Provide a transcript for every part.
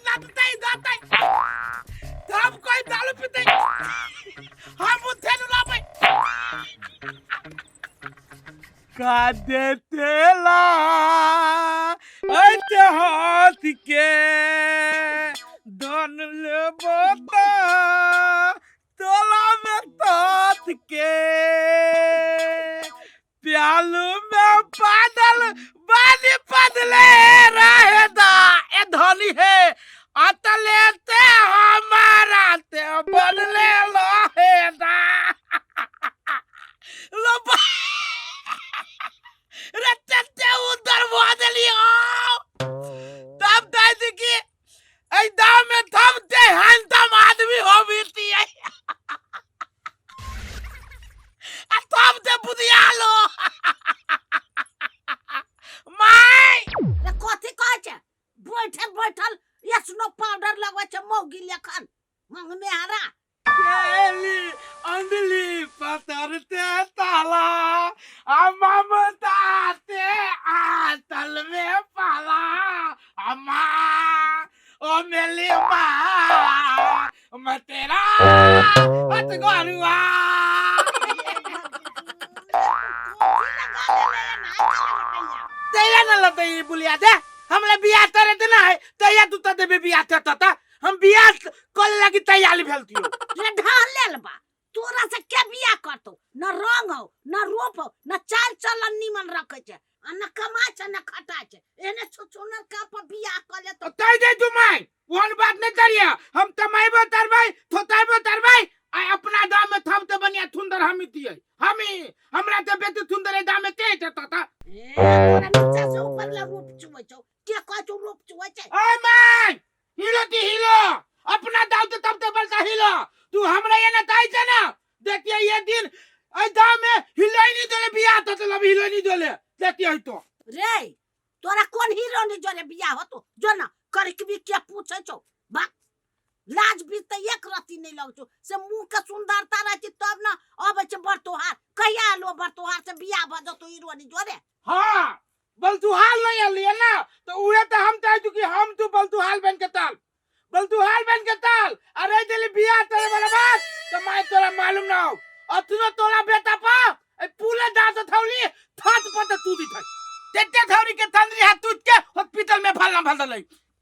लगते जाते हम कोई दारू पीते हम उठे न लावे का देते ला ऐते हाथ के धन लेबो तोला में तात के प्यालू में बादल बानी बदले रहेदा ए धनी है अतलेते हमारा ते बदले रहेदा लो रत्ते उधर बदलियो तब दादी की ऐ दाम में थम ते हंतम आदमी हो बीती है आ तब ते बुधियालो माय रे कथि कहै छै बैठल बैठल यसनो पाउडर लगबै छै मौगी लेखन मंग में हरा केली अंडली पतरते ताला ममता ते आतल में पाला अम्मा ओ मेली माँ मैं तेरा हथ गोरुआ तेरा न लते बुलिया दे हमले बियाह करे त ना है तैया तू त देबे बियाह त हम बियाह कल लगी तैयारी भेलतियो रे ढाल लेल बा तोरा से के बिया करतो न रंग हो न रूप हो न चाल चलन निमन रखे छै आ न कमाय छै न खटाय छै एने छुछुनर का पर बिया कर ले तो तै दे तू माय कोन बात नहीं करिया हम तमाइबो तरबाई थोताइबो तरबाई आ अपना दाम में थम त बनिया थुंदर हमी तियै हमी हमरा त बेटी थुंदर दाम में ते त तोरा नीचे से ऊपर ले रूप चुबै छौ के कहै छौ रूप चुबै छै ओए माय हिलो ती हिलो अपना दाव त तब त बलका हिलो तू हमरा ये ना ताई छ ना देखिए ये दिन ए दाम में हिलोई नहीं दोले बियाह त लब हिलोई नहीं दोले देखिए तो रे तोरा कोन हीरो ने जोरे बिया होतो जो ना कर के भी के पूछै छौ बा लाज भी त एक रति नहीं लग छौ से मुंह के सुंदरता रह छै तब ना आबै छै बरतोहार कहिया लो बरतोहार से बिया भ जतो हीरो ने जोरे हां बलतुहाल नहीं आलिए ना तो उहे त हम चाहे तू कि हम तू बलतुहाल बन के ताल बलतुहाल बन के ताल अरे दिल बियाह तेरे वाला बात तो मैं तोरा मालूम ना हो अतनो तोरा बेटा पा ए पूले दांत थौली थात पत तू दी थाई तेते थौरी के तंद्री हाथ टूट के हॉस्पिटल में फलना फल लई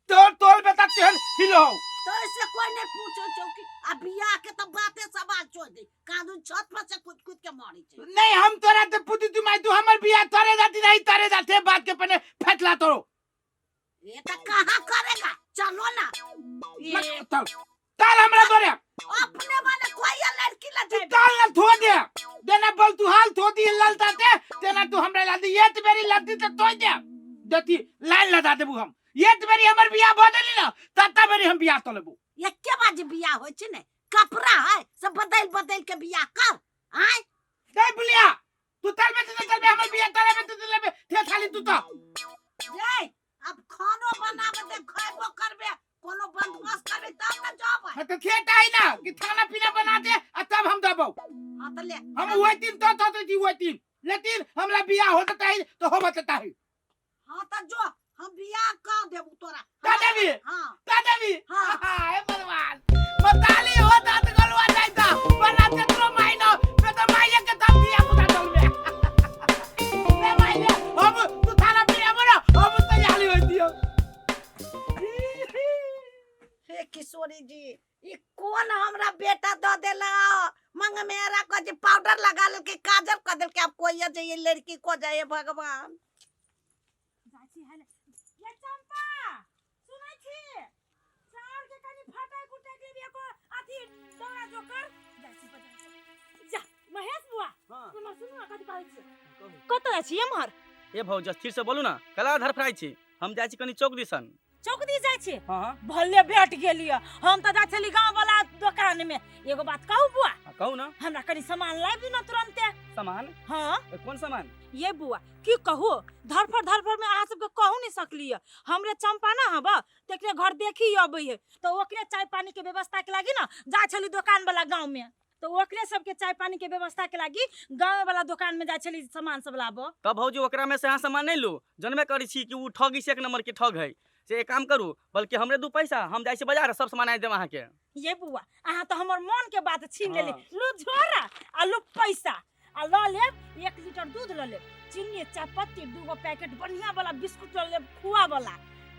तोल बेटा तेहन हिलो तो इससे कोई नहीं पूछे छौ कि आ बिया के तो बाते सवाल छोड़ दे कादू छत पर से कूद कूद के मारी छै नहीं हम तोरा ते पुती तू मैं तू हमर बियाह तोरे जाती नहीं तोरे जाते बात के पने फटला तोरो ये तो कहां करेगा चलो ना ये ताल हमरा तोरे अपने वाले कोई या लड़की ला दे ताल ना थो दे देना बलतुहाल थो दी ललता ते तेना तू हमरा ला दी ये त मेरी लती त तोय दे देती लाइन लगा देबू हम ये त मेरी हमर बियाह बदली ना तता मेरी हम बियाह तोलेबू ये के बाजे बिया होय छै ने कपड़ा है सब बदल बदल के बिया कर आय दे बुलिया तू तल में हमर बियाह तले में तू लेबे थे खाली तू तो रे अब खानो बनाबे दे खैबो करबे कोनो बंदोबस्त करबे तब ना जाब है तो खेत आई ना कि खाना पीना बना दे आ तब हम दबो हां त ले हम हुए तीन तो जी हुए तीन लेकिन हमरा बियाह होता है तो हो बचता है हां त जो हम बिया का देबू तोरा का देबी हां का देबी हां हां ए भगवान बताली होता तो गलवा जाइता बना ते तो माइनो पे तो माइया के तब दिया पुता चल में ले माइया अब तू खाना पीना बना अब तैयारी हो दियो हे किशोरी जी ई कोन हमरा बेटा द देला मंग मेरा को जे पाउडर लगा ले के काजल कर दे के अब कोई ये जे लड़की को जाए भगवान जाची है ये चंपा सुनै छी चार के कनी फटाय कुटे के को अथी डोरा जोकर जाची बजा जा महेश बुआ सुनो सुनो कथि कहै छी कत अछि हमर ए भौज स्थिर से बोलू ना कला धर फराई छी हम जाय छी कनी चौक दिसन चौक दी जाय छी हां भले भेट गेलिए हम त जा छली गांव वाला दुकान में एगो बात कहू बुआ कहू ना हमरा कनी सामान लाइब दी ना तुरंते सामान हां कौन सामान ये बुआ की कहू धरफर में अहाँ सबके कहू नहीं सकलिए हमरे चंपा ना हबा तकरे घर देखी अबै है तो ओकरे चाय पानी के व्यवस्था के लागी ना जा छली दुकान वाला गांव में तो ओकरे सबके चाय पानी के व्यवस्था के लागी गांव वाला दुकान में जा छली सामान सब लाबो तब भौजी ओकरा में से अहाँ सामान नहीं लो जनमे करी छी कि उ ठगी से एक नंबर के ठग है से एक काम करू, बल्कि हमरे दू पैसा हम जाय छी बाजार सब सामान आनि देब अहाँ के। ये बुआ अहाँ तो हमर मन के बात छीन लेली। हाँ। लो झोरा आ लो पैसा आ ल लेब 1 लीटर दूध ल लेब, चीनी चायपत्ती 2 पैकेट बढ़िया वाला बिस्कुट ल लेब खुआ वाला।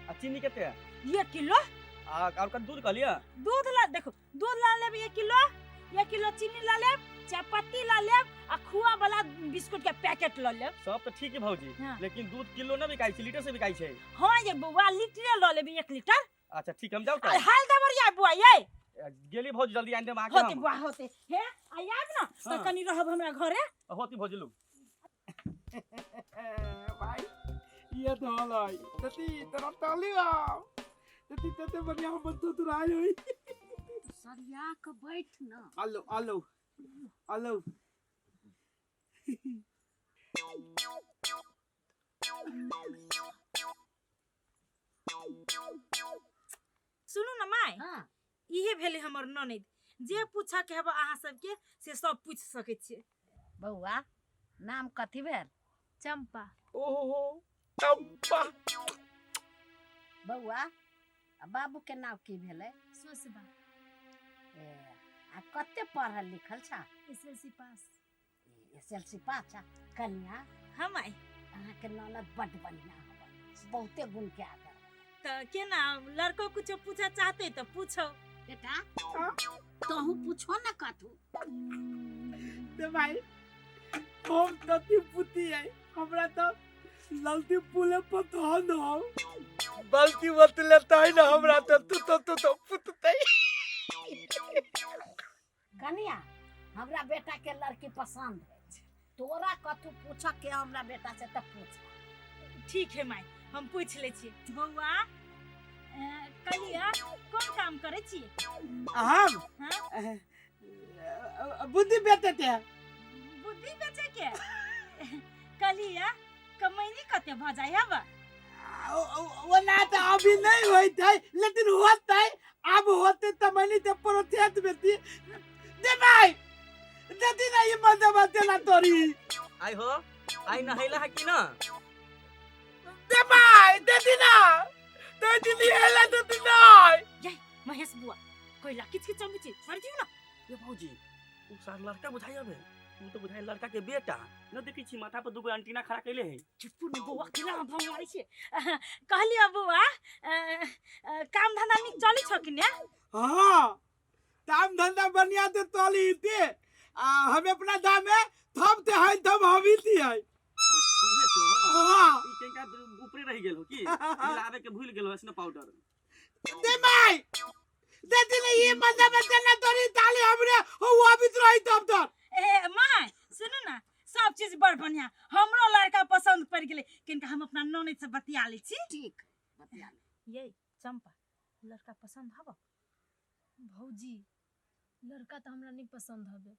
आ चीनी कते? 1 किलो आ और का दूध कहलिए? दूध ला देखो दूध ला लेब 1 किलो, 1 किलो चीनी ला लेब, चायपत्ती ला लेब आ खुआ वाला बिस्कुट के पैकेट ल लेब। सब तो ठीक है भौजी, हाँ। लेकिन दूध किलो न बिकाई छै, लीटर से बिकाई छै। हां ये बुआ लीटर ल लेब 1 लीटर। अच्छा ठीक, हम जाऊ आ त हाल दबरिया बुआ ये गेली भौजी, जल्दी आनि देब अहाँ के होते हम। बुआ होते हे आयाब ना तो हाँ। कनी रहब हमरा घरे। होती भौजी लू। भाई ये तो हलाई तती तेरा तालिया तती तते बढ़िया हम तो तुराई होई। सरिया के बैठ ना। आलो आलो आलो सुनू ना माय, हाँ इहे भेले हमर ननद, जे पूछा के हेबा अहाँ सबके से सब पूछ सके छिए। बउआ नाम कथी भेल? चंपा। ओहो चंपा। बउआ आ बाबू के नाम की भेलै? सुसबा। आ कते पढ़ल लिखल छा? SLC pass. एसएलसी पास छा। कन्या हम आई अहाँ के ननद बड़ बढ़िया हवा, बहुते गुण के आदर। त केना लड़को कुछ पूछा चाहते त पूछो। बेटा तोहू पूछो ना कथू। ते भाई हम तती पुती है, हमरा तो ललती पुले पर तो न हो बल्कि बतले तई न हमरा तो पुतते। कन्या हमरा बेटा के लड़की पसंद है, तोरा कथू पूछ के हमरा बेटा से त पूछ। ठीक है माय, हम पूछ ले छी। बउआ कलिया कोन काम करे छी? हम हां बुद्धि बेचते हैं। बुद्धि बेचे के कलिया कमैनी कते भ जाय हबा? वो ना तो अभी नहीं हुई थी, लेकिन होता है अब होते तो मैंने तो प्रोसेस में थी। दे भाई दे ना ये मत बते ना तोरी। आई हो आई नहैला है कि ना? दे भाई दे ना तो दिल्ली हेला तो ना जय महेश बुआ कोइला किच किच चमची छोड़ दियो ना। ये भौजी उ सार लड़का बुझाई हबे, उ तो बुझाई लड़का के बेटा न। देखी छी माथा पर दुगो एंटीना खड़ा कैले है। चुप्पू न बुआ केला भंग मारी छे। कहलिया बुआ काम धंधा निक चली छ कि ने? हां काम धंधा बढ़िया तो तोली थी। हम अपना दाम में थम ते है तब हवी थी है। सुने तो हां ई केका ऊपरे रह गेल हो कि मिलावे के भूल गेल हो स्नो पाउडर। दे भाई दे ना ये मत बते ना तोरी ताली हमरे वो अभी तो रही तब तो। ए माय सुनो ना सब चीज बड़ बढ़िया, हमरो लड़का पसंद पड़ गेले, किनका हम अपना ननद से बतिया ले छी। ठीक बतिया ले। ये चंपा लड़का पसंद हबो? भौजी लड़का तो हमरा नहीं पसंद हवे,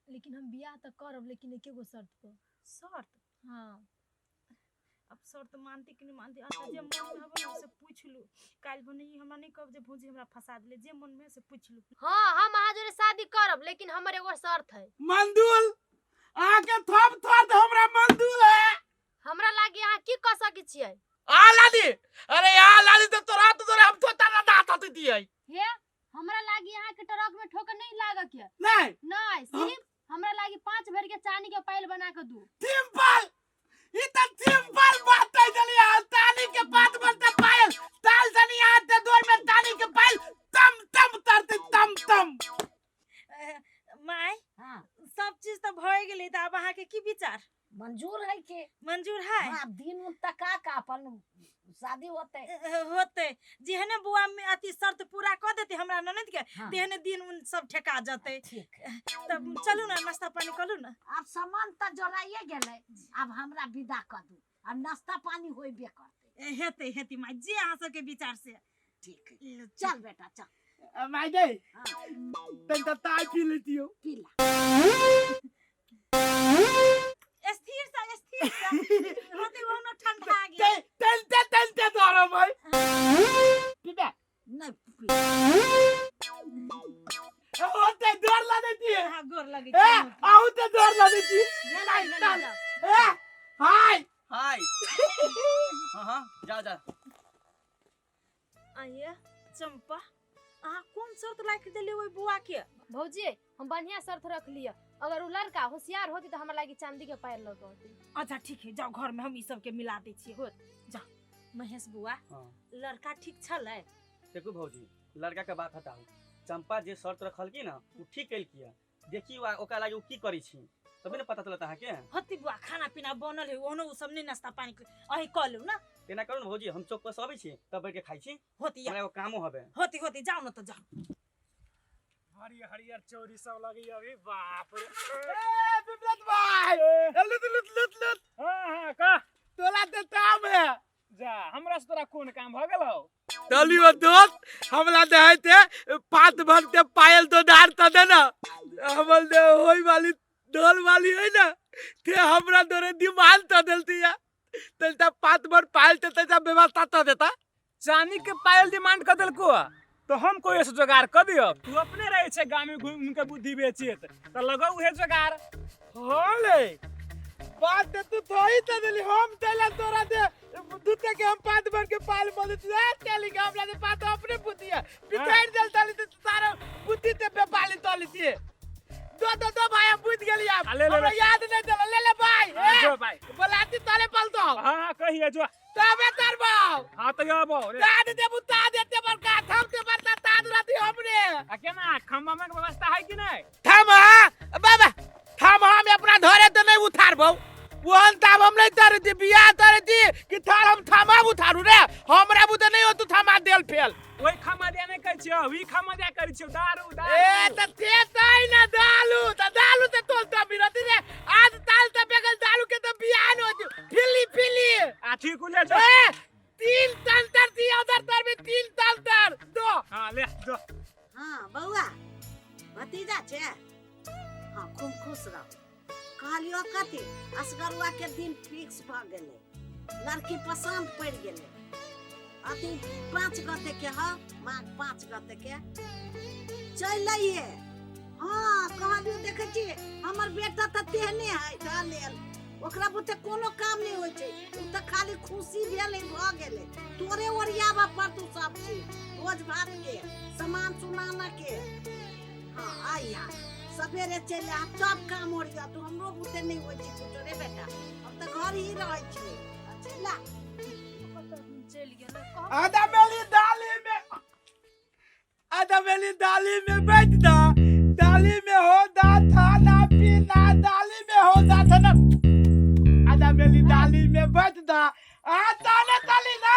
लेकिन हम बियाह तो करब, लेकिन एके गो शर्त पर। शर्त? हाँ अब शर्त मानती कि नहीं मानती, अच्छा जे मन में हबो ना से पूछ लू। काल बने हमरा नहीं कहब जे भौजी हमरा फंसा देले, जे मन में से पूछ लू। हाँ हम अहाँ जोरे शादी करब, लेकिन हमर एगो शर्त है। मंदुल आके थप थप हमरा मंदुल है। हमरा लागी अहाँ की कह सकै छियै? आ लादी अरे यार लादी तो तोरा हम छोटा ना दात होती थी है। हे हमरा लागी अहाँ के ट्रक में ठोकर नहीं लागक के नहीं नहीं, सिर्फ हमरा लागी 5 भर के चांदी के पायल बना के दू। सिंपल ई त सिंपल बात है। जली तानी के बात बोलते पायल ताल सनी आते दौर में तानी के पायल तम तम तरते तम तम। माय हाँ सब चीज तो भए गेले, त अब अहाँ के की विचार? मंजूर है के? मंजूर है? हाँ दिन उन तका का अपन शादी होते। होते जेहने बुआ में अति शर्त पूरा कर देते हमरा ननद के, हाँ। तेहने दिन उन सब ठेका जाते। ठीक है तब चलू ना नाश्ता पानी करू ना। अब सामान त जोड़ाइए गेलै, अब हमरा विदा कर दू, अब नाश्ता पानी होइबे करते। हेते हेती माय जे अहाँ सबके विचार से। ठीक है चल बेटा चल। माय दे हाँ तन त ताई पी लेती हो। पीला स्थिर सा होते वो न ठंडा आ गया। तन ते दरो भाई पीबे नहीं होते डर ला देती है। हां गोर लगे ए आउ ते डर ला देती नहीं चल ए हाय हाय हां हां जा जा ये चंपा अहाँ कौन शर्त लाके देले ओइ बुआ के? भौजी हम बढ़िया शर्त रख लिया, अगर वो लड़का होशियार होती तो हमरा लागी चांदी के पायल लगौती। अच्छा ठीक है, जाओ घर में हम ई सब के मिला दै छियै। हो जाओ। महेश बुआ हाँ लड़का ठीक छलै? देखो भौजी लड़का के बात हटाओ, चंपा जे शर्त रखल की ना वो ठीक कैल किया। देखी ओकरा लागी की करी छी तबे ना पता चलता है के। होती बुआ खाना पीना बनल है, ओनो उ सब नहीं नाश्ता पानी अही क लू ना। तेना करू ना भौजी, हम चौक पर से आबै छी तब बैठ के खाई छी, होती हमरा एगो कामो हबे। होती होती जाओ ना तो जाओ। हरियर हरियर चोरी सब लगी अभी, बाप रे। ए बिप्लत भाई लुत लुत लुत लुत हां का तोला तो काम है जा, हमरा से तोरा कोन काम भ गेलौ? तलियो दोस्त हमला दहते पात भरते पायल तो डार त देना हमल दे होई वाली ढोल वाली है ना ते हमरा दोरे दिमाग त देलती है तलता पात भर पायल ते तजा व्यवस्था त देता। चांदी के पायल डिमांड कर देलको तो हम कोई ऐसे जुगाड़ कर दियो। तू अपने रहे छे गांव में घूम के बुद्धि बेचित तो लगौ उहे जुगाड़। होले बात तू थोड़ी त देली हम तला तोरा दे दूते के हम पात भर के पाल मदद ले चली के हमरा दे पात अपने बुद्धि है पिटाई जल ताली ते सारा बुद्धि ते पे पाली तली थी। दो भाई हम बुझ गेली अब हमरा याद नहीं चला। ले भाई जो भाई बुलाती ताले पल दो। हां कहिए जो तबे तरबाओ हां तो आबो रे। दाद दे बुता देते बड़का थम ते बड़का ताद राती हमरे आ केना खम्बा में व्यवस्था है कि नहीं? थम बाबा थम हम अपना धरे तो नहीं उतारबो वहन ताब हम नहीं तर दी बिया तर दी कि थार हम थमा उतारू रे हमरा बुते नहीं हो तू थमा देल फेल ओई खम्बा दे नहीं कहै छियो, वी खम्बा दे करै छियो। दारू ए त ते तई ना दालू ते तोल त बिरती रे आज ताल त बेगल दालू के तो बियान हो फिली फिली आ ठीक ले जो। ए 3 तंतर दी उधर तर में 3 तंतर दो। हां ले जो। हाँ बउआ भतीजा छे? हाँ खूब खुश रहो। कहलियो कथी असगरुआ के दिन फिक्स भ गेले, लड़की पसंद पड़ गेले। अति 5 गते के ह माघ 5 गते के चल आइए। हाँ कहलियो देखे छी हमर बेटा त तेहने है धा लेल, ओकरा बुते कोनो काम नहीं होय छै, उ त खाली खुशी भेले भ गेले। तोरे ओरियाबा पर तू सब चीज रोज भात के सामान सुनाना के। हाँ आइया सवेरे चले आ सब काम ओरिया तू हमरो बुते नहीं होय छै कुछ रे बेटा, हम त घर ही रहै छी। चला चल गेल आधा मेली दाली में बैठ दा दाली में हो दा खाना पीना दाली में हो दा खाना आधा मेली दाली में बैठ दा आ ताने ताली ना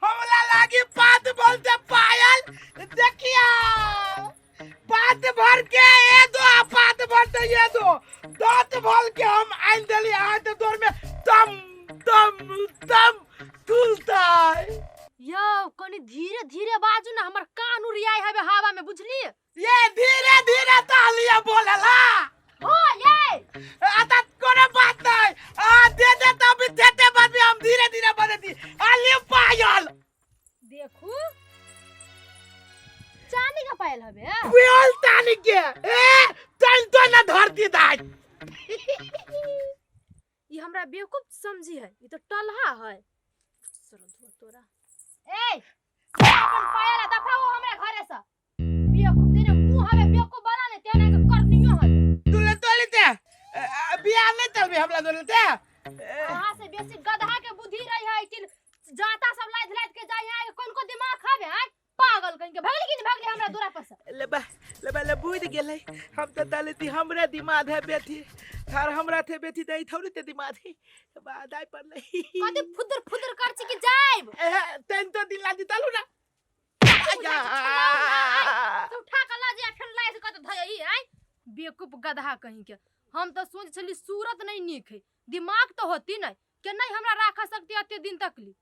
हमला लागी पात बोलते पायल देखिया पात भर के ये दो पात भरते ये दो दांत भर के हम आइन देली हाथ दौर में तम तम तम तुलता यो कनी धीरे धीरे बाजू ना, हमर कान उड़ियाई हवे हवा में, बुझली? ये धीरे धीरे तालिया बोलला हो ये आता कोनो बात नहीं आ दे दे तब देते बाद भी हम धीरे धीरे बदती आली पायल देखू चांदी का पायल हवे पियल तानी के ए तन तो ना धरती दाई ये हमरा बेवकूफ समझी है, ये तो टलहा है। सरधुआ तोरा ए अपन पायल दफाओ हमरा घरे से। बेवकूफ दिन मुंह हवे बेवकूफ बना ने तेना के करनियो है। तू ले तो लेते बियाह नहीं चलबे हमला दो लेते वहां से बेसी गधा के बुद्धि रही है कि जाता सब लाद लाद के जाई है, कोन को दिमाग खावे है पागल कहीं के भगली की भगली हमरा दूरा पर से। ले बुझ गेलै हम त डालती हमरे दिमाग है बेटी थार हमरा थे बेटी दई थोड़ी ते दिमाग है बादाई पर नहीं कदी फुदर फुदर करछि कि जाइब तेन तो दिन लादी तालू ना तू उठा के ला जे ठन लाई से कत धई है बेवकूफ गधा कहीं के। हम तो सोच छली सूरत नहीं नीक है, दिमाग तो होती नहीं के नहीं हमरा राख सकती अते दिन तक ली।